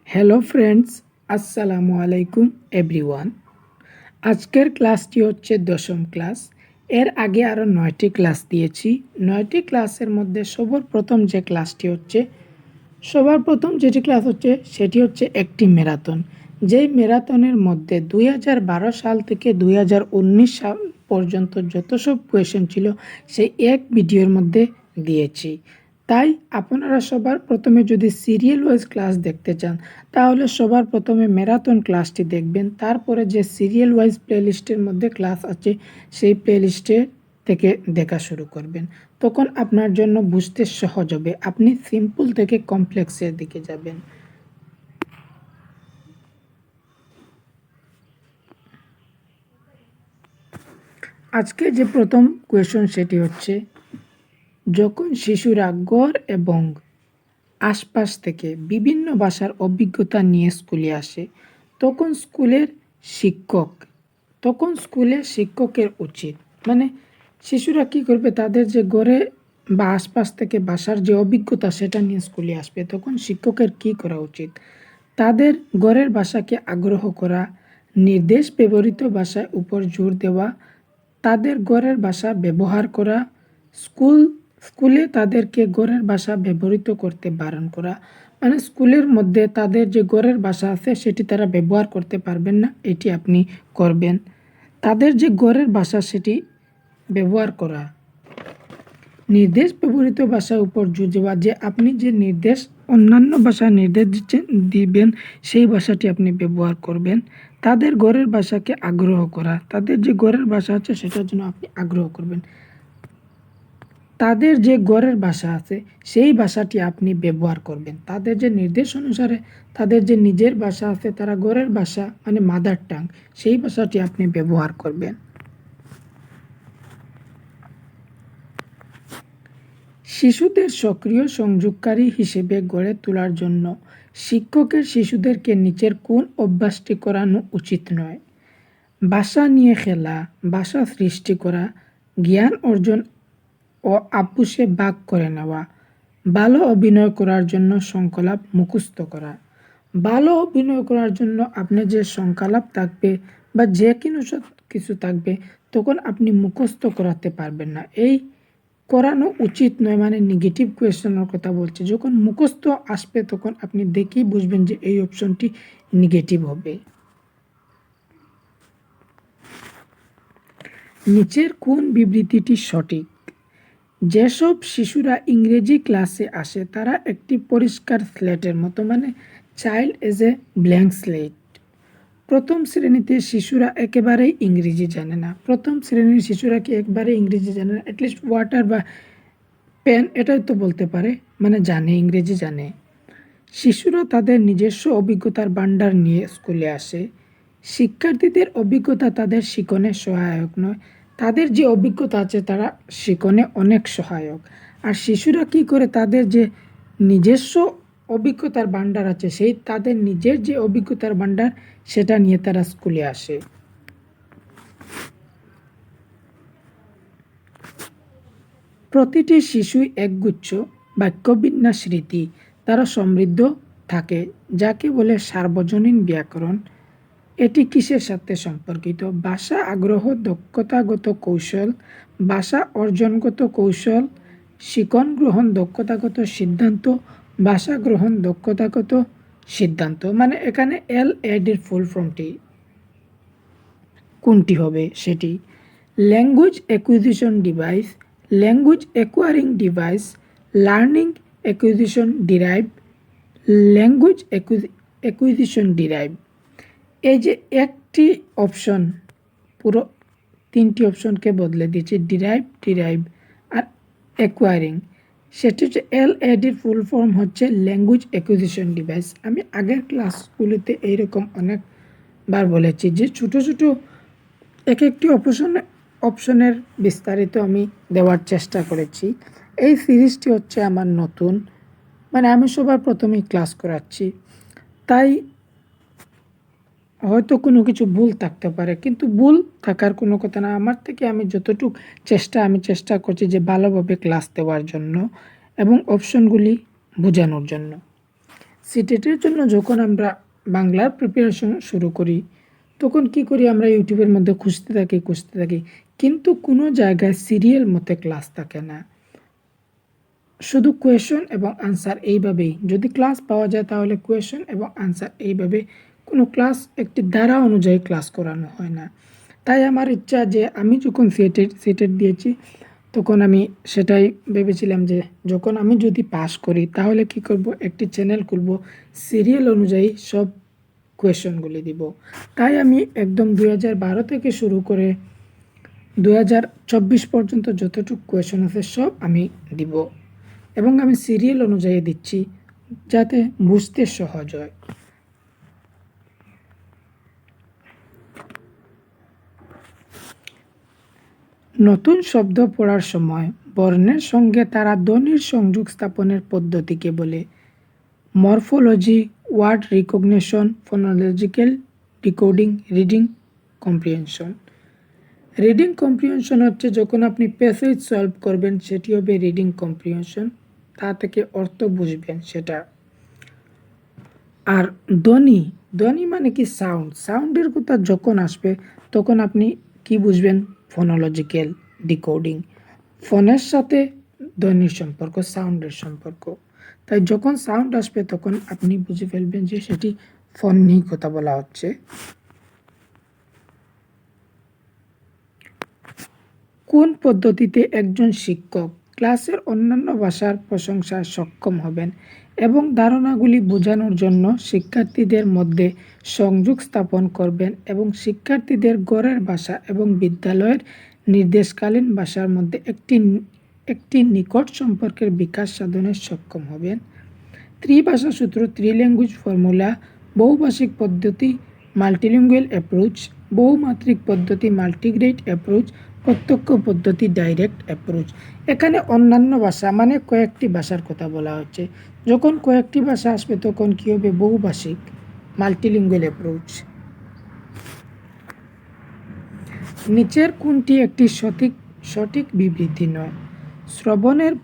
Hello friends, আসসালামু আলাইকুম everyone. আজকের ক্লাসটি হচ্ছে দশম ক্লাস। এর আগে আরও 9টি ক্লাস দিয়েছি। 9টি ক্লাসের মধ্যে সবার প্রথম যেটি ক্লাস হচ্ছে সেটি হচ্ছে একটি ম্যারাথন। যেই ম্যারাথনের মধ্যে 2012 সাল থেকে 2019 সাল পর্যন্ত যত সব কোয়েশ্চেন ছিল সেই এক ভিডিওর মধ্যে দিয়েছি। তাই আপনারা সবার প্রথমে যদি সিরিয়াল ওয়াইজ ক্লাস দেখতে চান তাহলে সবার প্রথমে ম্যারাথন ক্লাসটি দেখবেন। তারপরে যে সিরিয়াল ওয়াইজ প্লেলিস্টের মধ্যে ক্লাস আছে সেই প্লেলিস্টে থেকে দেখা শুরু করবেন। তখন আপনার জন্য বুঝতে সহজ হবে। আপনি সিম্পল থেকে কমপ্লেক্সের দিকে যাবেন। আজকে যে প্রথম কোয়েশ্চন সেটি হচ্ছে, যখন শিশুরা গড় এবং আশপাশ থেকে বিভিন্ন ভাষার অভিজ্ঞতা নিয়ে স্কুলে আসে তখন স্কুলে শিক্ষকের উচিত মানে শিশুরা কি করবে, তাদের যে গড়ে বা আশপাশ থেকে ভাষার যে অভিজ্ঞতা সেটা নিয়ে স্কুলে আসবে, তখন শিক্ষকের কি করা উচিত? তাদের গড়ের ভাষাকে আগ্রহ করা, নির্দেশ ব্যবহৃত ভাষার উপর জোর দেওয়া, তাদের গড়ের ভাষা ব্যবহার করা, স্কুলে তাদেরকে গড়ের ভাষা ব্যবহৃত করতে বারণ করা। মানে স্কুলের মধ্যে তাদের যে গড়ের ভাষা আছে সেটি তারা ব্যবহার করতে পারবেন না, এটি আপনি করবেন। তাদের যে গড়ের ভাষা সেটি ব্যবহার করা, নির্দেশ ব্যবহৃত ভাষার উপর জোর দেওয়া, যে আপনি যে নির্দেশ অন্যান্য ভাষা নির্দেশ দিবেন সেই ভাষাটি আপনি ব্যবহার করবেন। তাদের গড়ের ভাষাকে আগ্রহ করা, তাদের যে গড়ের ভাষা আছে সেটার জন্য আপনি আগ্রহ করবেন। তাদের যে গড়ের ভাষা আছে সেই ভাষাটি আপনি ব্যবহার করবেন। তাদের যে নির্দেশ অনুসারে তাদের যে নিজের ভাষা আছে, তারা গড়ের ভাষা মানে মাদার টাং, সেই ভাষাটি আপনি ব্যবহার করবেন। শিশুদের সক্রিয় সংযোগকারী হিসেবে গড়ে তোলার জন্য শিক্ষকের শিশুদেরকে নিচের কোন অভ্যাসটি করানো উচিত নয়? ভাষা নিয়ে খেলা, ভাষা সৃষ্টি করা, জ্ঞান অর্জন ও আপুসে ভাগ করে নেওয়া, ভালো অভিনয় করার জন্য সংকলাপ মুখস্থ করা। ভালো অভিনয় করার জন্য আপনার যে সংকলাপ থাকবে বা যে কিছু থাকবে তখন আপনি মুখস্থ করাতে পারবেন না। এই করানো উচিত নয় মানে নেগেটিভ কোয়েশ্চেনের কথা বলছে। যখন মুখস্থ আসবে তখন আপনি দেখেই বুঝবেন যে এই অপশনটি নেগেটিভ হবে। নিচের কোন বিবৃতিটি সঠিক? যেসব শিশুরা ইংরেজি ক্লাসে আসে তারা একটি পরিষ্কার স্লেটের মতো, মানে child as a blank slate. প্রথম শ্রেণীতে শিশুরা একেবারেই ইংরেজি জানে না। প্রথম শ্রেণীর শিশুরা কি একবারে ইংরেজি জানে না? অ্যাটলিস্ট ওয়াটার বা পেন এটাই তো বলতে পারে, মানে জানে, ইংরেজি জানে। শিশুরা তাদের নিজস্ব অভিজ্ঞতার ভাণ্ডার নিয়ে স্কুলে আসে। শিক্ষার্থীদের অভিজ্ঞতা তাদের শিক্ষণে সহায়ক নয়। তাদের যে অভিজ্ঞতা আছে তারা শিক্ষণে অনেক সহায়ক। আর শিশুরা কি করে, তাদের যে নিজস্ব অভিজ্ঞতার ভাণ্ডার আছে সেই তাদের নিজের যে অভিজ্ঞতার ভাণ্ডার সেটা নিয়ে তারা স্কুলে আসে। প্রতিটি শিশুই একগুচ্ছ বাক্যবিন্যাস রীতি দ্বারা সমৃদ্ধ থাকে, যাকে বলে সার্বজনীন ব্যাকরণ। এটি কিসের সাথে সম্পর্কিত? ভাষা আগ্রহ, দক্ষতাগত কৌশল, ভাষা অর্জনগত কৌশল, শিক্ষণ গ্রহণ দক্ষতাগত সিদ্ধান্ত, ভাষা গ্রহণ দক্ষতাগত সিদ্ধান্ত। মানে এখানে LAD এর ফুল ফর্মটি কোনটি হবে সেটি? Language acquisition device, language acquiring device, learning acquisition derive, language acquisition derive. এই যে একটি অপশন পুরো 3টি অপশনকে বদলে দিয়েছে, ডিরাইভ আর অ্যাকোয়ারিং। সেটি হচ্ছে LADর ফুল ফর্ম হচ্ছে ল্যাঙ্গুয়েজ অ্যাকুইজিশন ডিভাইস। আমি আগের ক্লাসগুলিতে এইরকম অনেকবার বলেছি যে ছোটো ছোটো এক একটি অপশনের বিস্তারিত আমি দেওয়ার চেষ্টা করেছি। এই সিরিজটি হচ্ছে আমার নতুন, মানে আমি সবার প্রথমেই ক্লাস করাচ্ছি, তাই হয়তো কোনো কিছু ভুল থাকতে পারে, কিন্তু ভুল থাকার কোনো কথা না। আমার থেকে আমি যতটুকু চেষ্টা করছি যে ভালোভাবে ক্লাস দেওয়ার জন্য এবং অপশনগুলি বোঝানোর জন্য। সিটেটের জন্য যখন আমরা বাংলার প্রিপারেশন শুরু করি তখন কি করি, আমরা ইউটিউবের মধ্যে খুঁজতে থাকি, কিন্তু কোনো জায়গায় সিরিয়াল মতে ক্লাস থাকে না। শুধু কোয়েশন এবং আনসার এইভাবেই যদি ক্লাস পাওয়া যায় তাহলে কোয়েশন এবং আনসার এইভাবে কোনো ক্লাস একটি ধারা অনুযায়ী ক্লাস করানো হয় না। তাই আমার ইচ্ছা যে আমি যখন সিটেট দিয়েছি তখন আমি সেটাই ভেবেছিলাম যে যখন আমি যদি পাস করি তাহলে কি করব, একটি চ্যানেল খুলব, সিরিয়াল অনুযায়ী সব কোয়েশনগুলি দিব। তাই আমি একদম 2012 থেকে শুরু করে 2024 পর্যন্ত যতটুকু কোয়েশন আছে সব আমি দিব এবং আমি সিরিয়াল অনুযায়ী দিচ্ছি যাতে বুঝতে সহজ হয়। নতুন শব্দ পড়ার সময় বর্ণের সঙ্গে তারা ধ্বনির সংযোগ স্থাপনের পদ্ধতিকে বলে morphology, word recognition, phonological decoding, reading comprehension. Reading comprehension হচ্ছে যখন আপনি প্যাসেজ সলভ করবেন সেটি হবে রিডিং কম্প্রিহেনশন, তা থেকে অর্থ বুঝবেন সেটা। আর ধ্বনি মানে কি সাউন্ডের কথা যখন আসবে তখন আপনি কি বুঝবেন, ফোনোলজিক্যাল ডিকোডিং, ফোনের সাথে ধ্বনির সম্পর্ক, সাউন্ডের সম্পর্ক। তাই যখন সাউন্ড আসবে তখন আপনি বুঝে ফেলবেন যে সেটি ফোন নিয়ে কথা বলা হচ্ছে। কোন পদ্ধতিতে একজন শিক্ষক ক্লাসের অন্যান্য ভাষার প্রশংসায় সক্ষম হবেন এবং ধারণাগুলি বোঝানোর জন্য শিক্ষার্থীদের মধ্যে সংযোগ স্থাপন করবেন এবং শিক্ষার্থীদের গড়ের ভাষা এবং বিদ্যালয়ের নির্দেশকালীন ভাষার মধ্যে একটি নিকট সম্পর্কের বিকাশ সাধনে সক্ষম হবেন। ত্রিভাষা সূত্র, ল্যাঙ্গুয়েজ ফর্মুলা, বহুভাষিক পদ্ধতি, মাল্টিলিঙ্গুয়াল অ্যাপ্রোচ, বহুমাত্রিক পদ্ধতি, মাল্টিগ্রেড অ্যাপ্রোচ, প্রত্যক্ষ পদ্ধতি, ডাইরেক্ট অ্যাপ্রোচ। এখানে অন্যান্য ভাষা মানে কয়েকটি ভাষার কথা বলা হচ্ছে। যখন কয়েকটি ভাষা আসবে তখন কী হবে, বহুভাষিক, মাল্টিলিঙ্গুয়াল অ্যাপ্রোচ। নিচের কোনটি একটি সঠিক বিবৃতি নয়? শ্রবণের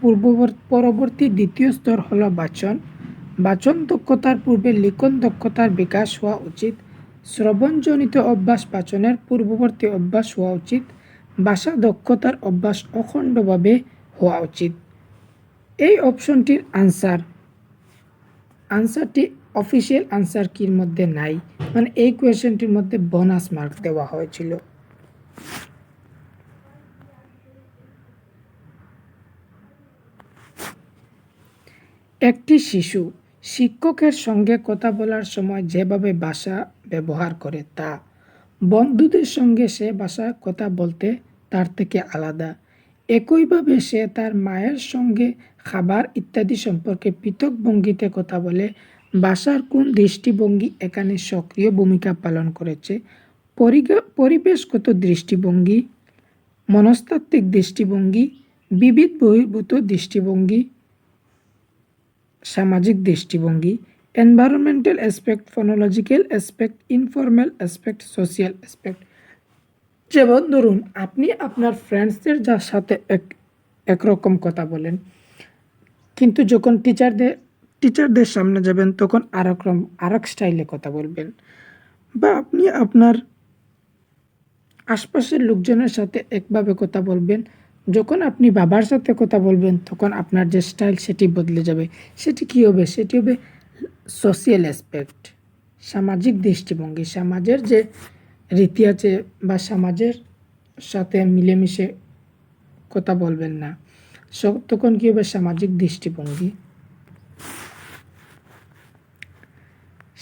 পরবর্তী দ্বিতীয় স্তর হলো বাচন। বাচন দক্ষতার পূর্বে লিখন দক্ষতার বিকাশ হওয়া উচিত। শ্রবণজনিত অভ্যাস বাচনের পূর্ববর্তী অভ্যাস হওয়া উচিত। ভাষা দক্ষতার অভ্যাস অখণ্ডভাবে হওয়া উচিত। এই অপশনটির আনসারটি অফিসিয়াল আনসার কির মধ্যে নাই, মানে এই কোয়েশ্চেনটির মধ্যে বোনাস মার্ক দেওয়া হয়েছিল। একটি শিশু শিক্ষকের সঙ্গে কথা বলার সময় যেভাবে ভাষা ব্যবহার করে তা বন্ধুদের সঙ্গে সে ভাষায় কথা বলতে তার থেকে আলাদা। একইভাবে সে তার মায়ের সঙ্গে খাবার ইত্যাদি সম্পর্কে পৃথক ভঙ্গিতে কথা বলে। ভাষার কোন দৃষ্টিভঙ্গি এখানে সক্রিয় ভূমিকা পালন করেছে? পরিবেশগত দৃষ্টিভঙ্গি, মনস্তাত্ত্বিক দৃষ্টিভঙ্গি, বিবিধ বহির্ভূত দৃষ্টিভঙ্গি, সামাজিক দৃষ্টিভঙ্গি, environmental aspect, phonological aspect, informal aspect, social aspect. যেমন ধরুন আপনি আপনার ফ্রেন্ডসদের যার সাথে একরকম কথা বলেন, কিন্তু যখন টিচারদের সামনে যাবেন তখন আরেক স্টাইলে কথা বলবেন, বা আপনি আপনার আশপাশের লোকজনের সাথে একভাবে কথা বলবেন, যখন আপনি বাবার সাথে কথা বলবেন তখন আপনার যে স্টাইল সেটি বদলে যাবে। সেটি কী হবে? সেটি হবে সোশিয়াল অ্যাসপেক্ট, সামাজিক দৃষ্টিভঙ্গি। সমাজের যে রীতি আছে বা সমাজের সাথে মিলেমিশে কথা বলবেন না, তখন কী হবে? সামাজিক দৃষ্টিভঙ্গি।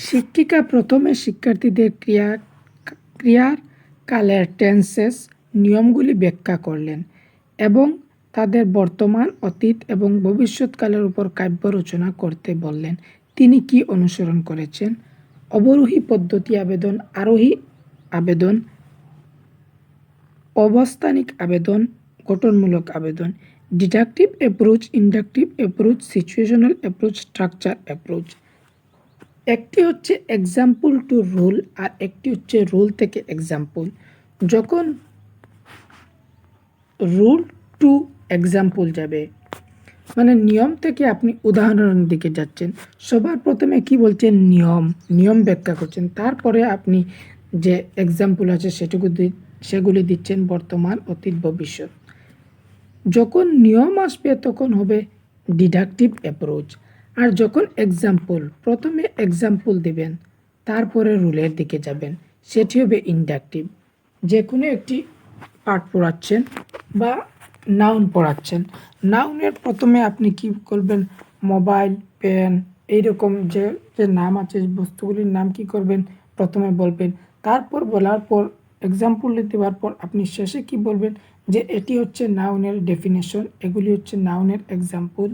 শিক্ষিকা প্রথমে শিক্ষার্থীদের ক্রিয়ার কালের টেন্সেস নিয়মগুলি ব্যাখ্যা করলেন এবং তাদের বর্তমান, অতীত এবং ভবিষ্যৎকালের উপর কাব্য রচনা করতে বললেন। তিনি কি অনুসরণ করেছেন? অবরোহী পদ্ধতি আবেদন, আরোহী আবেদন, অবস্থানিক আবেদন, গঠনমূলক আবেদন, deductive approach, inductive approach, situational approach, structure approach. একটি হচ্ছে এক্সাম্পল টু রুল আর একটি হচ্ছে রুল থেকে এক্সাম্পল। যখন রুল টু এক্সাম্পল যাবে মানে নিয়ম থেকে আপনি উদাহরণের দিকে যাচ্ছেন। সবার প্রথমে কি বলছেন? নিয়ম, নিয়ম ব্যাখ্যা করছেন। তারপরে আপনি যে এক্সাম্পল আছে সেগুলি দিচ্ছেন বর্তমান, অতীত, ভবিষ্যৎ। যখন নিয়ম আসবে তখন হবে ডিডাকটিভ অ্যাপ্রোচ। আর যখন এক্সাম্পল, প্রথমে এক্সাম্পল দিবেন, তারপরে রুলের দিকে যাবেন, সেটি হবে ইন্ডাকটিভ। যে কোনো একটি পার্ট পড়াচ্ছেন বা নাউন পড়াচ্ছেন, নাউনের প্রথমে আপনি কি করবেন? মোবাইল, পেন, এইরকম যে যে নাম আছে বস্তুগুলির নাম কি করবেন? প্রথমে বলবেন। তারপর বলার পর এক্সাম্পল দেওয়ার পর আপনি শেষে কি বলবেন? যে এটি হচ্ছে নাউনের ডেফিনেশন, এগুলি হচ্ছে নাউনের এক্সাম্পল।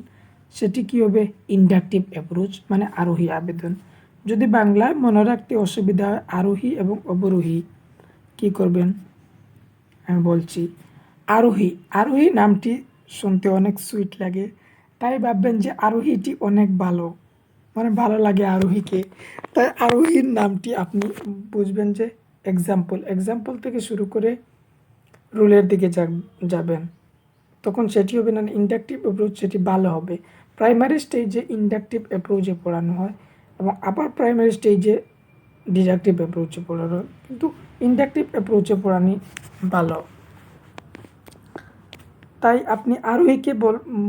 সেটি কি হবে? ইন্ডাকটিভ অ্যাপ্রোচ, মানে আরোহী আবেদন। যদি বাংলায় মনে রাখতে অসুবিধা হয়, আরোহী এবং অবরোহী কি করবেন আমি বলছি। আরোহী, আরোহী নামটি শুনতে অনেক সুইট লাগে, তাই ভাববেন যে আরোহীটি অনেক ভালো, মানে ভালো লাগে আরোহীকে। তাই আরোহীর নামটি আপনি বুঝবেন যে এক্সাম্পল, এক্সাম্পল থেকে শুরু করে রুলের দিকে যাবেন, তখন সেটি হবে না ইন্ডাকটিভ অ্যাপ্রোচ, সেটি ভালো হবে। প্রাইমারি স্টেজে ইন্ডাকটিভ অ্যাপ্রোচে পড়ানো হয় এবং আপার প্রাইমারি স্টেজে ডিডাকটিভ অ্যাপ্রোচে পড়ানো হয়, কিন্তু ইন্ডাকটিভ অ্যাপ্রোচে পড়ানি ভালো। তাই আপনি আরোহীকে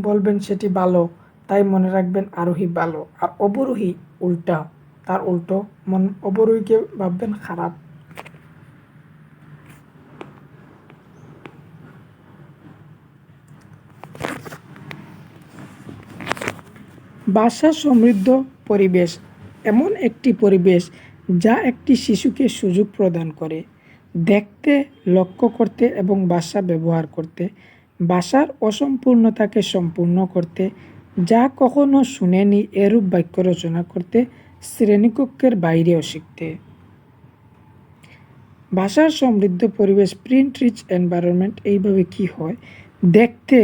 বলবেন সেটি ভালো, তাই মনে রাখবেন আরোহী ভালো। আর অবরোহী উল্টা, তার উল্টো, অবরোহীকে ভাববেন খারাপ। ভাষা সমৃদ্ধ পরিবেশ এমন একটি পরিবেশ যা একটি শিশুকে সুযোগ প্রদান করে দেখতে, লক্ষ্য করতে এবং ভাষা ব্যবহার করতে, ভাষার অসম্পূর্ণতাকে সম্পূর্ণ করতে, যা কখনো শুনেনি এরূপ বাক্য রচনা করতে, শ্রেণীকক্ষের বাইরেও শিখতে। ভাষার সমৃদ্ধ পরিবেশ, প্রিন্ট রিচ এনভায়রনমেন্ট, এইভাবে কি হয়? দেখতে,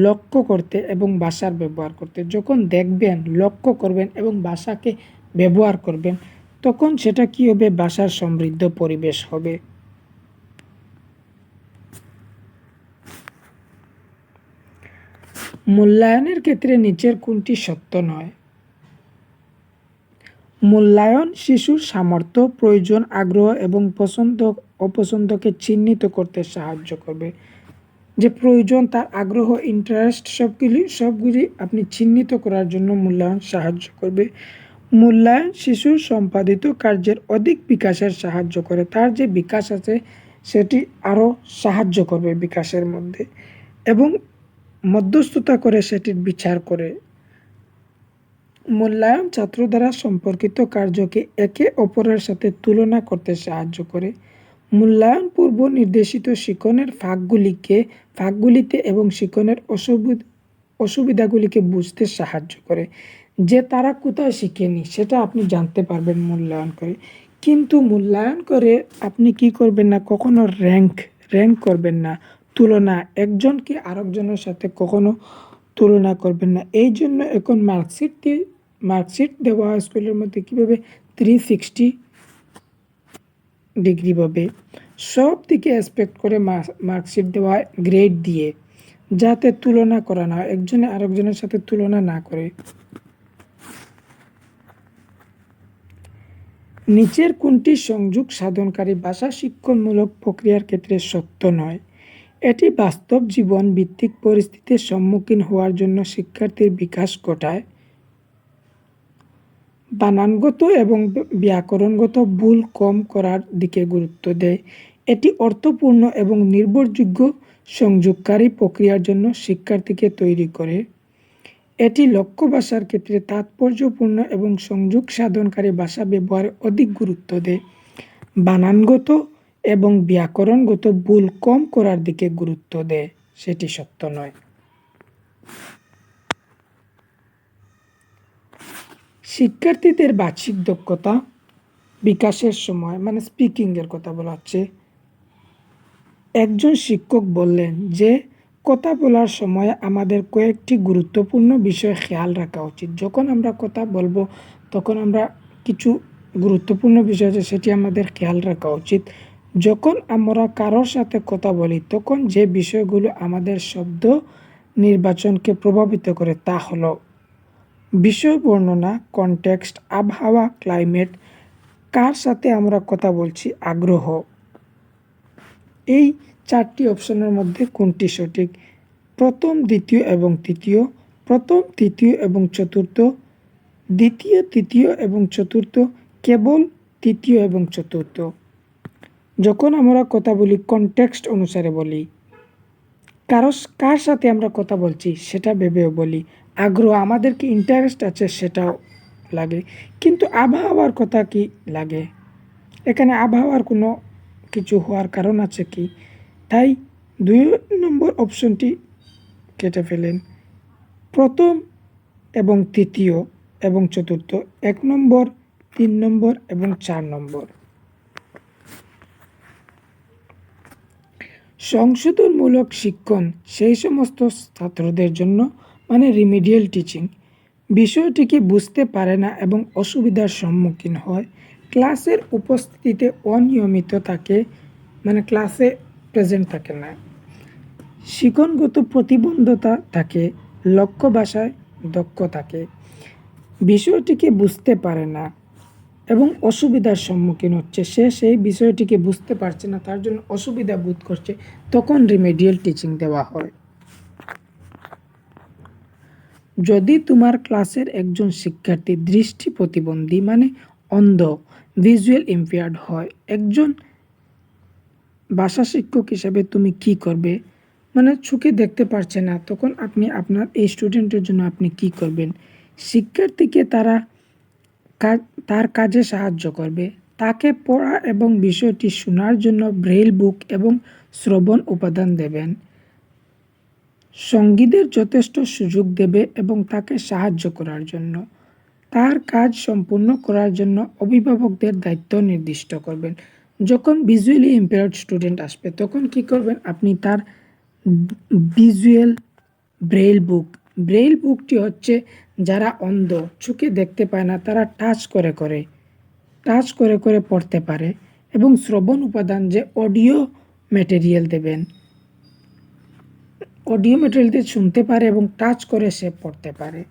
লক্ষ্য করতে এবং ভাষার ব্যবহার করতে। যখন দেখবেন, লক্ষ্য করবেন এবং ভাষাকে ব্যবহার করবেন, তখন সেটা কি হবে? ভাষার সমৃদ্ধ পরিবেশ হবে। মূল্যায়নের ক্ষেত্রে নিচের কোনটি সত্য নয়? মূল্যায়ন শিশুর সামর্থ্য, প্রয়োজন, আগ্রহ এবং পছন্দ অপছন্দকে চিহ্নিত করতে সাহায্য করবে। যে প্রয়োজন, তার আগ্রহ, ইন্টারেস্ট, সবগুলি আপনি চিহ্নিত করার জন্য মূল্যায়ন সাহায্য করবে। মূল্যায়ন শিশুর সম্পাদিত কার্যের অধিক বিকাশের সাহায্য করে, তার যে বিকাশ আছে সেটি আরও সাহায্য করবে বিকাশের মধ্যে, এবং মধ্যস্থতা করে সেটির বিচার করে। মূল্যায়ন ছাত্র দ্বারা সম্পর্কিত কার্যকে একে অপরের সাথে তুলনা করতে সাহায্য করে। মূল্যায়ন পূর্ব নির্দেশিত শিক্ষণের ফাঁকগুলিতে এবং শিক্ষণের অসুবিধাগুলিকে বুঝতে সাহায্য করে। যে তারা কোথায় শিখেনি সেটা আপনি জানতে পারবেন মূল্যায়ন করে। কিন্তু মূল্যায়ন করে আপনি কি করবেন না? কখনো র্যাঙ্ক করবেন না, তুলনা, একজনকে আরেকজনের সাথে কখনো তুলনা করবেন না। এই জন্য এখন মার্কশিট দেওয়া হয় স্কুলের মধ্যে কীভাবে? 360 ডিগ্রি ভাবে সব দিকে এক্সপেক্ট করে মার্কশিট দেওয়া হয় গ্রেড দিয়ে, যাতে তুলনা করা না হয়, একজনে আরেকজনের সাথে তুলনা না করে। নিচের কোনটি সংযোগ সাধনকারী ভাষা শিক্ষণমূলক প্রক্রিয়ার ক্ষেত্রে সত্য নয়? এটি বাস্তব জীবন ভিত্তিক পরিস্থিতির সম্মুখীন হওয়ার জন্য শিক্ষার্থীর বিকাশ ঘটায়। বানানগত এবং ব্যাকরণগত ভুল কম করার দিকে গুরুত্ব দেয়। এটি অর্থপূর্ণ এবং নির্ভরযোগ্য সংযোগকারী প্রক্রিয়ার জন্য শিক্ষার্থীকে তৈরি করে। এটি লক্ষ্য ভাষার ক্ষেত্রে তাৎপর্যপূর্ণ এবং সংযোগ সাধনকারী ভাষা ব্যবহারে অধিক গুরুত্ব দেয়। বানানগত এবং ব্যাকরণগত ভুল কম করার দিকে গুরুত্ব দেয়, সেটি সত্য নয়। শিক্ষার্থীদের বাচিক দক্ষতা বিকাশের সময়, মানে স্পিকিংয়ের কথা বলা হচ্ছে। একজন শিক্ষক বললেন যে কথা বলার সময় আমাদের কয়েকটি গুরুত্বপূর্ণ বিষয় খেয়াল রাখা উচিত। যখন আমরা কথা বলবো তখন আমরা কিছু গুরুত্বপূর্ণ বিষয় আছে সেটি আমাদের খেয়াল রাখা উচিত। যখন আমরা কারোর সাথে কথা বলি তখন যে বিষয়গুলো আমাদের শব্দ নির্বাচনকে প্রভাবিত করে তা হলো বিষয় বর্ণনা, কনটেক্সট, আবহাওয়া, ক্লাইমেট, কার সাথে আমরা কথা বলছি, আগ্রহ। এই 4টি অপশনের মধ্যে কোনটি সঠিক? প্রথম, দ্বিতীয় এবং তৃতীয়, প্রথম, তৃতীয় এবং চতুর্থ, দ্বিতীয়, তৃতীয় এবং চতুর্থ, কেবল তৃতীয় এবং চতুর্থ। যখন আমরা কথা বলি কনটেক্সট অনুসারে বলি, কার সাথে আমরা কথা বলছি সেটা ভেবেও বলি, আগ্রহ আমাদেরকে ইন্টারেস্ট আছে সেটাও লাগে, কিন্তু আবহাওয়ার কথা কি লাগে? এখানে আবহাওয়ার কোনো কিছু হওয়ার কারণ আছে কি? তাই 2 নম্বর অপশনটি কেটে ফেলেন। প্রথম এবং তৃতীয় এবং চতুর্থ, 1 নম্বর, 3 নম্বর এবং 4 নম্বর। সংশোধনমূলক শিক্ষণ সেই সমস্ত ছাত্রদের জন্য, মানে রিমিডিয়াল টিচিং, বিষয়টিকে বুঝতে পারে না এবং অসুবিধার সম্মুখীন হয়, ক্লাসের উপস্থিতিতে অনিয়মিত থাকে, মানে ক্লাসে প্রেজেন্ট থাকে না, শিক্ষণগত প্রতিবন্ধতা থাকে, লক্ষ্য ভাষায় দক্ষ থাকে, বিষয়টিকে বুঝতে পারে না এবং অসুবিধার সম্মুখীন হচ্ছে, সে সেই বিষয়টিকে বুঝতে পারছে না, তার জন্য অসুবিধা বোধ করছে, তখন রিমেডিয়াল টিচিং দেওয়া হয়। যদি তোমার ক্লাসের একজন শিক্ষার্থী দৃষ্টি প্রতিবন্ধী, মানে অন্ধ, ভিজুয়াল ইম্পেয়ার্ড হয়, একজন ভাষা শিক্ষক হিসাবে তুমি কি করবে? মানে চোখে দেখতে পারছে না, তখন আপনি আপনার এই স্টুডেন্টের জন্য আপনি কি করবেন? শিক্ষার্থীকে তার কাজে সাহায্য করবে, তাকে পড়া এবং বিষয়টি শোনার জন্য ব্রেইল বুক এবং শ্রবণ উপাদান দেবেন, সঙ্গীদের যথেষ্ট সুযোগ দেবে এবং তাকে সাহায্য করার জন্য, তার কাজ সম্পূর্ণ করার জন্য অভিভাবকদের দায়িত্ব নির্দিষ্ট করবেন। যখন ভিজুয়ালি ইম্পেয়ার্ড স্টুডেন্ট আসবে তখন কি করবেন? আপনি তার ভিজুয়াল ব্রেইল বুকটি হচ্ছে যারা অন্ধ, চোখে দেখতে পায় না, তারা টাচ করে করে পড়তে পারে, এবং শ্রবণ উপাদান যে অডিও ম্যাটেরিয়াল দেবেন, অডিও ম্যাটেরিয়াল দিয়ে শুনতে পারে এবং টাচ করে সে পড়তে পারে।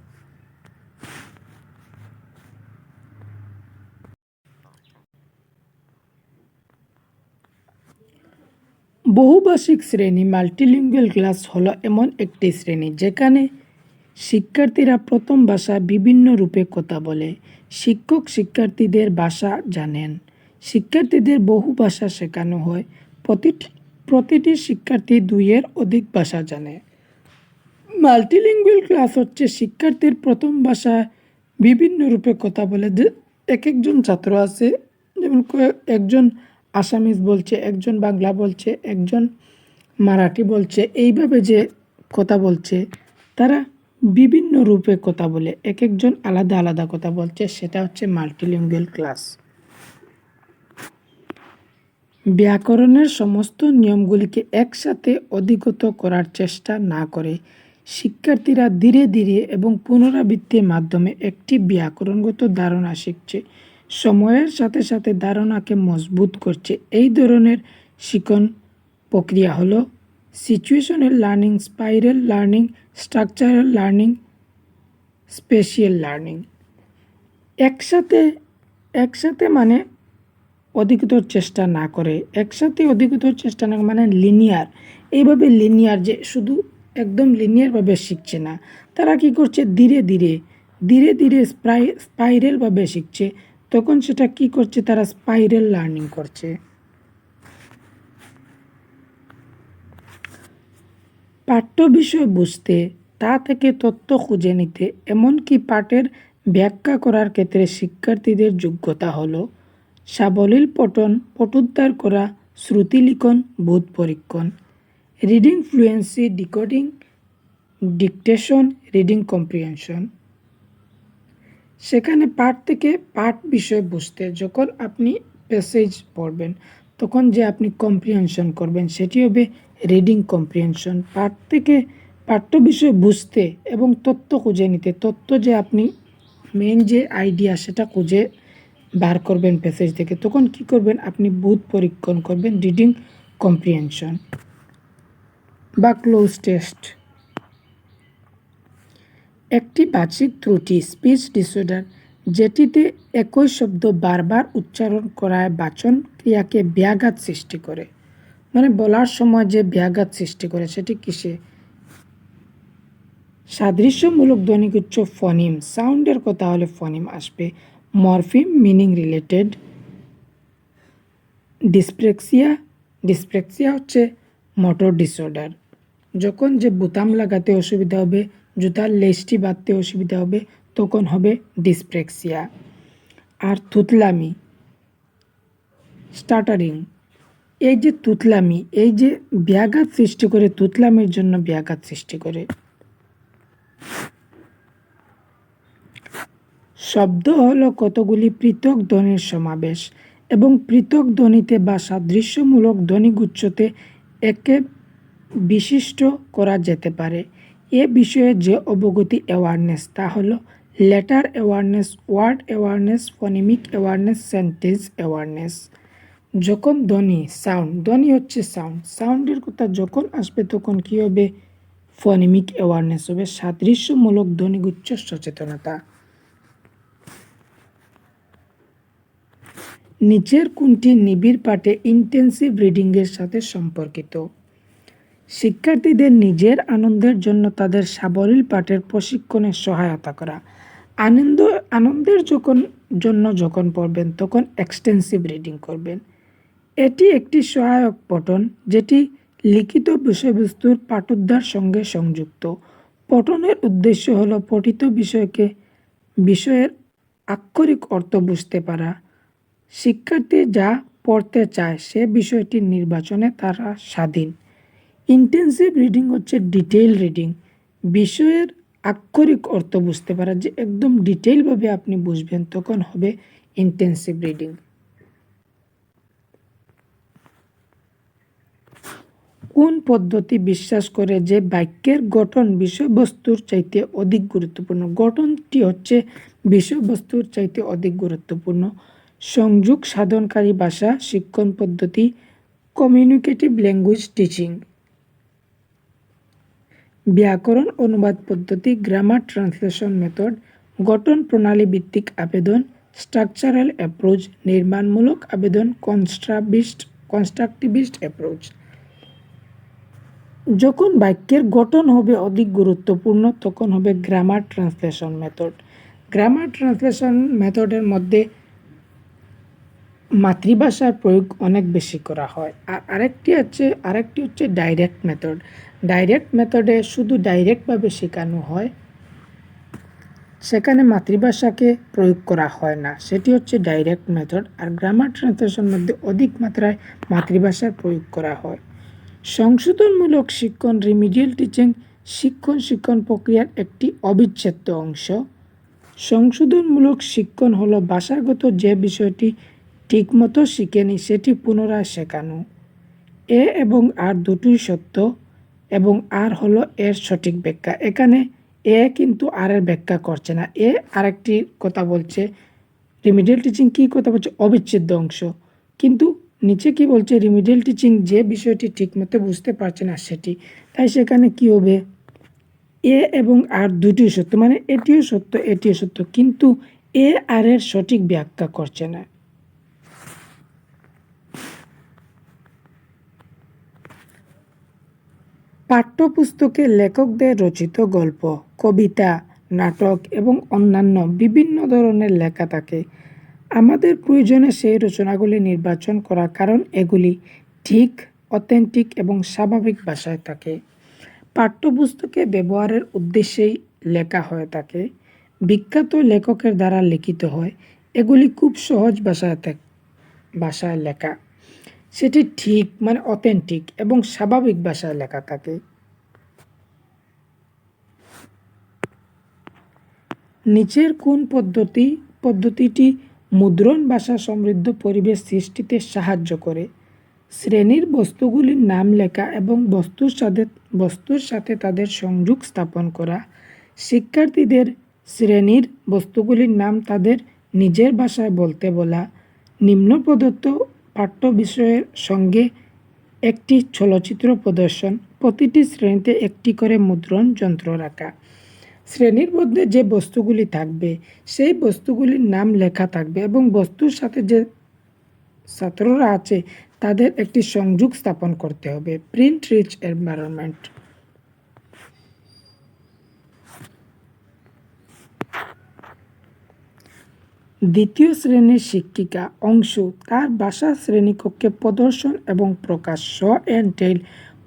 বহুভাষিক শ্রেণী মাল্টিলিঙ্গুয়াল ক্লাস হলো এমন একটি শ্রেণী যেখানে শিক্ষার্থীরা প্রথম ভাষায় বিভিন্ন রূপে কথা বলে। শিক্ষক শিক্ষার্থীদের ভাষা জানেন, শিক্ষার্থীদের বহু ভাষা শেখানো হয়, প্রতিটি শিক্ষার্থী 2-এর অধিক ভাষা জানে। মাল্টিলিঙ্গুয়াল ক্লাস হচ্ছে শিক্ষার্থীর প্রথম ভাষায় বিভিন্ন রূপে কথা বলে, যে একজন ছাত্র আছে, যেমন একজন আসামিজ বলছে, একজন বাংলা বলছে, একজন মারাঠি বলছে, এইভাবে যে কথা বলছে, তারা বিভিন্ন রূপে কথা বলে, একজন আলাদা আলাদা কথা বলছে, সেটা হচ্ছে মাল্টিলিঙ্গুয়াল ক্লাস। ব্যাকরণের সমস্ত নিয়মগুলিকে একসাথে অধিগত করার চেষ্টা না করে শিক্ষার্থীরা ধীরে ধীরে এবং পুনরাবৃত্তির মাধ্যমে একটি ব্যাকরণগত ধারণা শিখছে, সময়ের সাথে সাথে ধারণাকে মজবুত করছে। এই ধরনের শিক্ষণ প্রক্রিয়া হলো situational learning, spiral learning, structural learning, spatial learning. একসাথে মানে অধিকতর চেষ্টা না করে, একসাথে অধিকতর চেষ্টা না মানে লিনিয়ার, এইভাবে লিনিয়ার যে শুধু একদম লিনিয়ারভাবে শিখছে না, তারা কি করছে ধীরে ধীরে স্পাইরালভাবে শিখছে, তখন সেটা কি করছে, তারা স্পাইরাল লার্নিং করছে। পাঠ্য বিষয় বুঝতে, তা থেকে তথ্য খুঁজে নিতে, এমনকি পাঠের ব্যাখ্যা করার ক্ষেত্রে শিক্ষার্থীদের যোগ্যতা হলো সাবলীল পঠন, পঠোদ্ধার করা, শ্রুতিলিখন, বোধ পরীক্ষণ, reading fluency, decoding, dictation, reading comprehension. সেখানে পাঠ থেকে পাঠ বিষয় বুঝতে, যখন আপনি প্যাসেজ পড়বেন তখন যে আপনি কম্প্রিহেনশন করবেন সেটি হবে রিডিং কম্প্রিহেনশন। পাঠ থেকে পাঠ্য বিষয় বুঝতে এবং তথ্য খুঁজে নিতে, তথ্য যে আপনি মেইন যে আইডিয়া সেটা খুঁজে বার করবেন প্যাসেজ থেকে, তখন কি করবেন, আপনি বোধ পরীক্ষণ করবেন, রিডিং কম্প্রিহেনশন বা ক্লোজ টেস্ট। একটি বাচিক ত্রুটি স্পিচ ডিসঅর্ডার যেটিতে একই শব্দ বারবার উচ্চারণ করায় বাচন ক্রিয়াকে ব্যাঘাত সৃষ্টি করে। মানে বলার সময় যে ব্যাঘাত সৃষ্টি করে সেটি কিসে? সাদৃশ্যমূলক ধ্বনিগুচ্ছ ফনিম, সাউন্ডের কথা হলে ফনিম আসবে। Morpheme meaning related. ডিসপ্রেক্সিয়া হচ্ছে মোটর ডিসঅর্ডার, যখন যে বোতাম লাগাতে অসুবিধা হবে, জুতার লেসটি বাঁধতে অসুবিধা হবে, তখন হবে ডিসপ্রেক্সিয়া। আর তুতলামি, স্টাটারিং, এই যে তুতলামি, এই যে ব্যাঘাত সৃষ্টি করে, তুতলামির জন্য ব্যাঘাত সৃষ্টি করে। শব্দ হলো কতগুলি পৃথক ধ্বনির সমাবেশ এবং পৃথক ধ্বনিতে বা সাদৃশ্যমূলক ধ্বনিগুচ্ছতে একে বিশিষ্ট করা যেতে পারে। এ বিষয়ে যে অবগতি অ্যাওয়ারনেস তা হলো letter awareness, word awareness, phonemic awareness, sentence awareness. যখন ধ্বনি, সাউন্ড, ধ্বনি হচ্ছে সাউন্ড, সাউন্ডের কথা যখন আসবে তখন কী হবে? ফনেমিক অ্যাওয়ারনেস হবে, সাদৃশ্যমূলক ধ্বনিগুচ্ছ সচেতনতা। নিচের কোনটি নিবিড় পাঠে ইন্টেন্সিভ রিডিংয়ের সাথে সম্পর্কিত? শিক্ষার্থীদের নিজের আনন্দের জন্য তাদের সাবলীল পাঠের প্রশিক্ষণে সহায়তা করা। আনন্দের জন্য যখন পড়বেন তখন এক্সটেন্সিভ রিডিং করবেন। এটি একটি সহায়ক পঠন যেটি লিখিত বিষয়বস্তুর পাঠোদ্ধার সঙ্গে সংযুক্ত। পঠনের উদ্দেশ্য হলো পঠিত বিষয়ের আক্ষরিক অর্থ বুঝতে পারা। শিক্ষার্থী যা পড়তে চায় সে বিষয়টির নির্বাচনে তারা স্বাধীন। ইন্টেন্সিভ রিডিং হচ্ছে ডিটেইল রিডিং, বিষয়ের আক্ষরিক অর্থ বুঝতে পারা, যে একদম ডিটেইলভাবে আপনি বুঝবেন, তখন হবে ইন্টেন্সিভ রিডিং। কোন পদ্ধতি বিশ্বাস করে যে বাক্যের গঠন বিষয়বস্তুর চাইতে অধিক গুরুত্বপূর্ণ? গঠনটি হচ্ছে বিষয়বস্তুর চাইতে অধিক গুরুত্বপূর্ণ। সংযোগ সাধনকারী ভাষা শিক্ষণ পদ্ধতি, কমিউনিকেটিভ ল্যাঙ্গুয়েজ টিচিং। ব্যাকরণ অনুবাদ পদ্ধতি, গ্রামার ট্রান্সলেশন মেথড, গঠন প্রণালী ভিত্তিক আবেদন, স্ট্রাকচারাল অ্যাপ্রোচ, নির্মাণমূলক আবেদন, কনস্ট্রাকটিভিস্ট অ্যাপ্রোচ। যখন বাক্যের গঠন হবে অধিক গুরুত্বপূর্ণ তখন হবে grammar translation method. Grammar translation মেথডের মধ্যে মাতৃভাষার প্রয়োগ অনেক বেশি করা হয়। আর আরেকটি হচ্ছে ডাইরেক্ট মেথড। ডাইরেক্ট মেথডে শুধু ডাইরেক্টভাবে শেখানো হয়, সেখানে মাতৃভাষাকে প্রয়োগ করা হয় না, সেটি হচ্ছে ডাইরেক্ট মেথড। আর গ্রামার ট্রান্সলেশন মধ্যে অধিক মাত্রায় মাতৃভাষার প্রয়োগ করা হয়। সংশোধনমূলক শিক্ষণ রিমিডিয়াল টিচিং শিক্ষণ প্রক্রিয়ার একটি অবিচ্ছেদ্য অংশ। সংশোধনমূলক শিক্ষণ হলো ভাষাগত যে বিষয়টি ঠিকমতো শিখেনি সেটি পুনরায় শেখানো। এ এবং আর দুটোই সত্য এবং আর হলো এর সঠিক ব্যাখ্যা। এখানে এ কিন্তু আর এর ব্যাখ্যা করছে না, এ আরেকটি কথা বলছে। রিমিডিয়াল টিচিং কী কথা বলছে? অবিচ্ছেদ্য অংশ। কিন্তু নিচে কি বলছে? রিমিডিয়াল টিচিং যে বিষয়টি ঠিকমতো বুঝতে পারছে না সেটি। তাই সেখানে কি হবে? এ এবং আর দুটোই সত্য, মানে এটিও সত্য এটিও সত্য, কিন্তু এ আর এর সঠিক ব্যাখ্যা করছে না। পাঠ্যপুস্তকে লেখকদের রচিত গল্প, কবিতা, নাটক এবং অন্যান্য বিভিন্ন ধরনের লেখা থাকে। আমাদের প্রয়োজনে সেই রচনাগুলি নির্বাচন করা, কারণ এগুলি ঠিক, অথেন্টিক এবং স্বাভাবিক ভাষায় থাকে। পাঠ্যপুস্তকে ব্যবহারের উদ্দেশ্যেই লেখা হয়ে থাকে। বিখ্যাত লেখকের দ্বারা লিখিত হয়। এগুলি খুব সহজ ভাষায় লেখা, সেটি ঠিক মানে অথেন্টিক এবং স্বাভাবিক ভাষায় লেখা থাকে। নিচের কোন পদ্ধতিটি মুদ্রণ ভাষা সমৃদ্ধ পরিবেশ সৃষ্টিতে সাহায্য করে? শ্রেণীর বস্তুগুলির নাম লেখা এবং বস্তুর সাথে তাদের সংযোগ স্থাপন করা। শিক্ষার্থীদের শ্রেণীর বস্তুগুলির নাম তাদের নিজের ভাষায় বলতে বলা। নিম্ন প্রদত্ত পাঠ্য বিষয়ের সঙ্গে একটি চলচ্চিত্র প্রদর্শন। প্রতিটি শ্রেণীতে একটি করে মুদ্রণ যন্ত্র রাখা। শ্রেণীর মধ্যে যে বস্তুগুলি থাকবে সেই বস্তুগুলির নাম লেখা থাকবে এবং বস্তুর সাথে যে ছাত্ররা আছে তাদের একটি সংযোগ স্থাপন করতে হবে। Print rich environment. দ্বিতীয় শ্রেণীর শিক্ষিকা অংশু তার বাসা শ্রেণীকক্ষে প্রদর্শন এবং প্রকাশ শ এন্ড টেল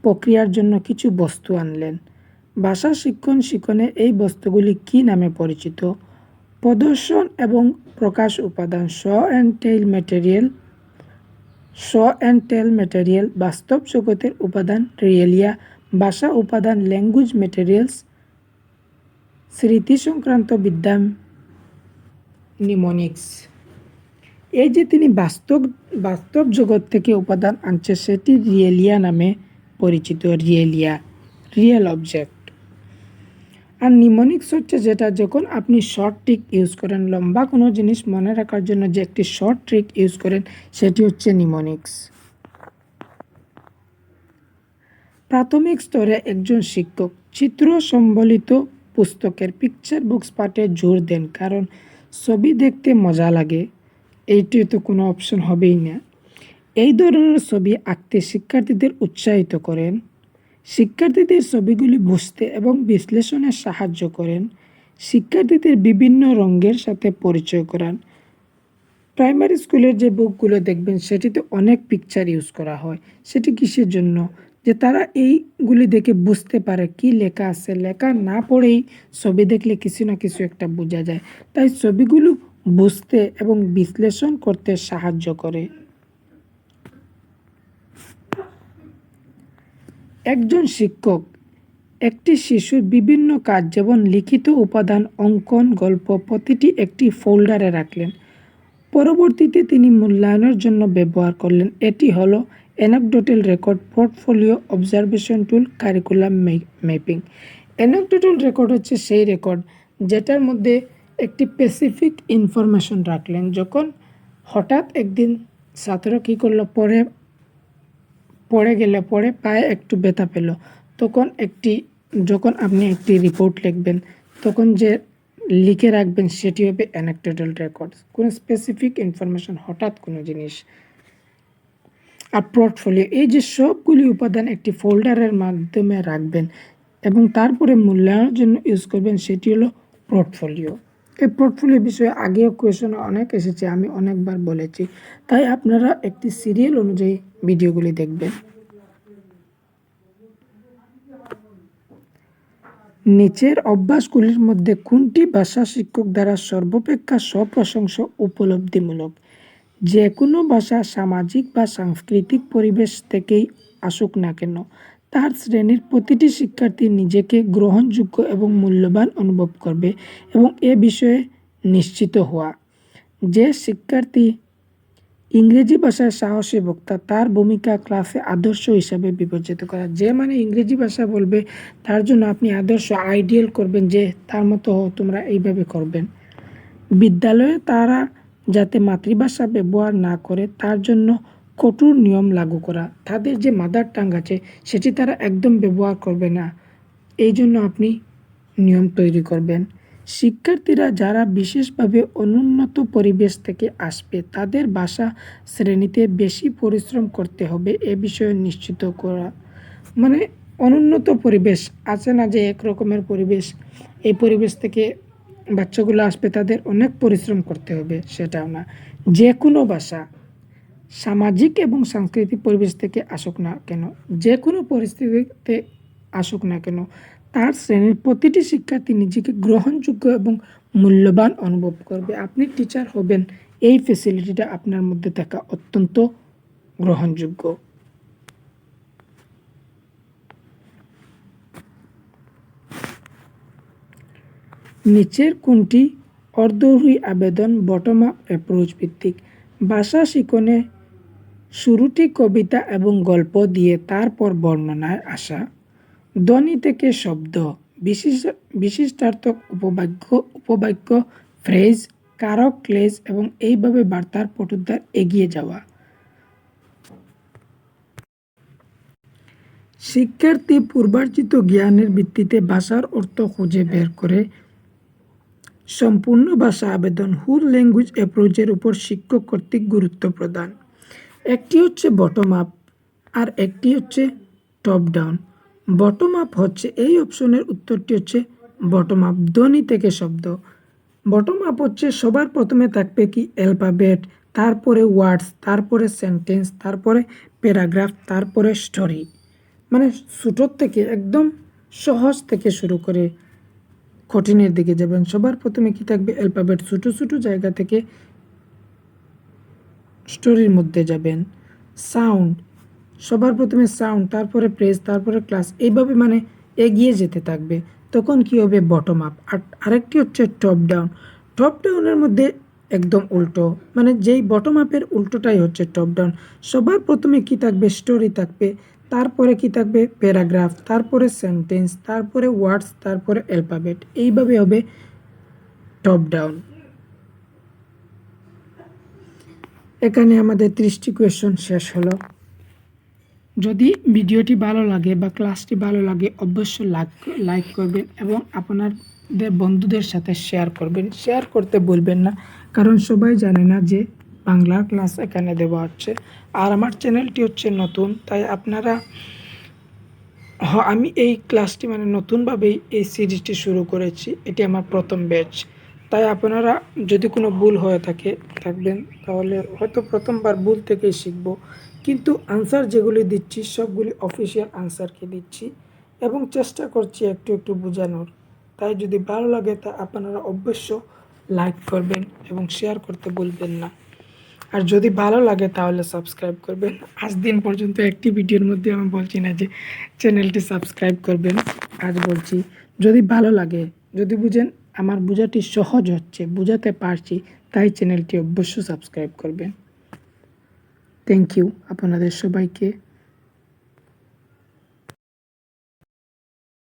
প্রক্রিয়ার জন্য কিছু বস্তু আনলেন। ভাষা শিক্ষণে এই বস্তুগুলি কি নামে পরিচিত? প্রদর্শন এবং প্রকাশ উপাদান শ এন্ড টেল ম্যাটেরিয়াল, বাস্তব জগতের উপাদান রিয়েলিয়া, ভাষা উপাদান ল্যাঙ্গুয়েজ ম্যাটেরিয়ালস, স্মৃতি সংক্রান্ত বিদ্যা নিমোনিক্স। এই যে তিনি বাস্তব জগৎ থেকে উপাদান আনছে সেটি রিয়েলিয়া নামে পরিচিত। Real object. আর নিমোনিক্স হচ্ছে যেটা যখন আপনি শর্ট ট্রিক ইউজ করেন, লম্বা কোনো জিনিস মনে রাখার জন্য যে একটি শর্ট ট্রিক ইউজ করেন সেটি হচ্ছে নিমোনিক্স। প্রাথমিক স্তরে একজন শিক্ষক চিত্র সম্বলিত পুস্তকের পিকচার বুকস পাঠে জোর দেন, কারণ ছবি দেখতে মজা লাগে, এইটি তো কোনো অপশন হবেই না। এই ধরনের ছবি আঁকতে শিক্ষার্থীদের উৎসাহিত করেন। শিক্ষার্থীদের ছবিগুলি বুঝতে এবং বিশ্লেষণে সাহায্য করেন। শিক্ষার্থীদের বিভিন্ন রঙের সাথে পরিচয় করান। প্রাইমারি স্কুলের যে বুকগুলো দেখবেন সেটিতে অনেক পিকচার ইউজ করা হয়। সেটি কিসের জন্য? যে তারা এইগুলি দেখে বুঝতে পারে কি লেখা আছে, লেখা না পড়েই ছবি দেখলে কিছু না কিছু একটা বোঝা যায়। তাই ছবিগুলো বুঝতে এবং বিশ্লেষণ করতে সাহায্য করে। একজন শিক্ষক একটি শিশুর বিভিন্ন কাজ যেমন লিখিত উপাদান, অঙ্কন, গল্প প্রতিটি একটি ফোল্ডারে রাখলেন। পরবর্তীতে তিনি মূল্যায়নের জন্য ব্যবহার করলেন। এটি হলো অ্যানেকডোটাল রেকর্ড, পোর্টফোলিও, অবজারভেশন টুল, কারিকুলাম ম্যাপিং। অ্যানেকডোটাল রেকর্ড হচ্ছে সেই রেকর্ড যেটার মধ্যে একটি স্পেসিফিক ইনফরমেশন রাখলেন। যখন হঠাৎ একদিন ছাত্র কী করলো, পড়ে পায়ে একটু ব্যথা পেল, যখন আপনি একটি রিপোর্ট লিখবেন তখন যে লিখে রাখবেন সেটি হবে অ্যানেকডোটাল রেকর্ড, কোনো স্পেসিফিক ইনফরমেশন, হঠাৎ কোনো জিনিস। আর পোর্টফোলিও, এই যে সবগুলি উপাদান একটি ফোল্ডারের মাধ্যমে রাখবেন এবং তারপরে মূল্যায়নের জন্য ইউজ করবেন, সেটি হলো পোর্টফোলিও। এই পোর্টফোলিও বিষয়ে আগেও কোয়েশন অনেক এসেছে, আমি অনেকবার বলেছি, তাই আপনারা একটি সিরিয়াল অনুযায়ী ভিডিওগুলি দেখবেন। নিচের অভ্যাসগুলির মধ্যে কোনটি ভাষা শিক্ষক দ্বারা সর্বাপেক্ষা স্বপ্রশংসা উপলব্ধিমূলক? যে কোনো ভাষা সামাজিক বা সাংস্কৃতিক পরিবেশ থেকেই আসুক না কেন, তার শ্রেণীর প্রতিটি শিক্ষার্থী নিজেকে গ্রহণযোগ্য এবং মূল্যবান অনুভব করবে এবং এ বিষয়ে নিশ্চিত হওয়া। যে শিক্ষার্থী ইংরেজি ভাষায় সাহসী বক্তা, তার ভূমিকা ক্লাসে আদর্শ হিসাবে বিবেচিত করা। যে মানে ইংরেজি ভাষা বলবে তার জন্য আপনি আদর্শ আইডিয়াল করবেন যে তার মতো তোমরা এইভাবে করবেন। বিদ্যালয়ে তারা যাতে মাতৃভাষা ব্যবহার না করে তার জন্য কঠোর নিয়ম লাগু করা। তাদের যে মাদার টাং আছে সেটি তারা একদম ব্যবহার করবে না, এই জন্য আপনি নিয়ম তৈরি করবেন। শিক্ষার্থীরা যারা বিশেষভাবে অনুন্নত পরিবেশ থেকে আসবে তাদের ভাষা শ্রেণীতে বেশি পরিশ্রম করতে হবে, এ বিষয়ে নিশ্চিত করা। মানে অনুন্নত পরিবেশ আছে না, যে এক রকমের পরিবেশ, এই পরিবেশ থেকে বাচ্চাগুলো আসবে তাদের অনেক পরিশ্রম করতে হবে, সেটাও না। যে কোনো ভাষা সামাজিক এবং সাংস্কৃতিক পরিবেশ থেকে আসুক না কেন, যে কোনো পরিস্থিতিতে আসুক না কেন, তার শ্রেণীর প্রতিটি শিক্ষার্থী নিজেকে গ্রহণযোগ্য এবং মূল্যবান অনুভব করবে। আপনি টিচার হবেন, এই ফ্যাসিলিটিটা আপনার মধ্যে থাকা অত্যন্ত গ্রহণযোগ্য। নিচের কোনটি অর্ধরূঢ় আবেদন বটম আপ অ্যাপ্রোচ ভিত্তিক? ভাষা শিখনে শুরুটি কবিতা এবং গল্প দিয়ে তারপর বর্ণনায় আসা। ধ্বনি থেকে শব্দ, বিশিষ্টার্থক উপবাক্য, ফ্রেজ, কারক, ক্লেশ এবং এইভাবে বার্তার পটোদ্ধার এগিয়ে যাওয়া। শিক্ষার্থী পূর্বার্জিত জ্ঞানের ভিত্তিতে ভাষার অর্থ খুঁজে বের করে সম্পূর্ণ ভাষা আবেদন হোল ল্যাঙ্গুয়েজ অ্যাপ্রোচের উপর শিক্ষক কর্তৃক গুরুত্ব প্রদান। একটি হচ্ছে বটম আপ আর একটি হচ্ছে টপ ডাউন। বটম আপ হচ্ছে এই অপশনের উত্তরটি হচ্ছে বটম আপ, ধ্বনি থেকে শব্দ। বটম আপ হচ্ছে সবার প্রথমে থাকবে কি অ্যালফাবেট, তারপরে ওয়ার্ডস, তারপরে সেন্টেন্স, তারপরে প্যারাগ্রাফ, তারপরে স্টোরি। মানে ছোটোর থেকে একদম সহজ থেকে শুরু করে কঠিনের দিকে যাবেন। সবার প্রথমে কি থাকবে অ্যালফাবেট, ছোটো ছোটো জায়গা থেকে স্টোরির মধ্যে যাবেন। সাউন্ড, সবার প্রথমে সাউন্ড, তারপরে প্রেস, তারপরে ক্লাস, এইভাবে মানে এগিয়ে যেতে থাকবে। তখন কি হবে বটম আপ। আর আরেকটি হচ্ছে টপ ডাউন। টপ ডাউনের মধ্যে একদম উল্টো, মানে যেই বটম আপের উল্টোটাই হচ্ছে টপ ডাউন। সবার প্রথমে কি থাকবে স্টোরি থাকবে, তারপরে কি থাকবে প্যারাগ্রাফ, তারপরে সেন্টেন্স, তারপরে ওয়ার্ডস, তারপরে অ্যালফাবেট, এইভাবে হবে টপ ডাউন। এখানে আমাদের 30টি কোয়েশ্চন শেষ হলো। যদি ভিডিওটি ভালো লাগে বা ক্লাসটি ভালো লাগে অবশ্যই লাইক করবেন এবং আপনাদের বন্ধুদের সাথে শেয়ার করবেন। শেয়ার করতে ভুলবেন না, কারণ সবাই জানে না যে বাংলা ক্লাস এখানে দেওয়া হচ্ছে। আর আমার চ্যানেলটি হচ্ছে নতুন, তাই আপনারা আমি এই ক্লাসটি মানে নতুনভাবেই এই সিরিজটি শুরু করেছি, এটি আমার প্রথম ব্যাচ। তাই আপনারা যদি কোনো ভুল হয়ে থাকবেন তাহলে হয়তো প্রথমবার ভুল থেকেই শিখব, কিন্তু আনসার যেগুলি দিচ্ছি সবগুলি অফিসিয়াল আনসারকে দিচ্ছি এবং চেষ্টা করছি একটু একটু বোঝানোর। তাই যদি ভালো লাগে তা আপনারা অবশ্য লাইক করবেন এবং শেয়ার করতে ভুলবেন না। আর যদি ভালো লাগে তাহলে সাবস্ক্রাইব করবেন। আজ দিন পর্যন্ত একটি ভিডিওর মধ্যে আমি বলছি না যে চ্যানেলটি সাবস্ক্রাইব করবেন, আজ বলছি যদি ভালো লাগে, যদি বুঝেন আমার বোঝাটি সহজ হচ্ছে, বোঝাতে পারছি, তাই চ্যানেলটি অবশ্যই সাবস্ক্রাইব করবেন। থ্যাংক ইউ আপনাদের সবাইকে।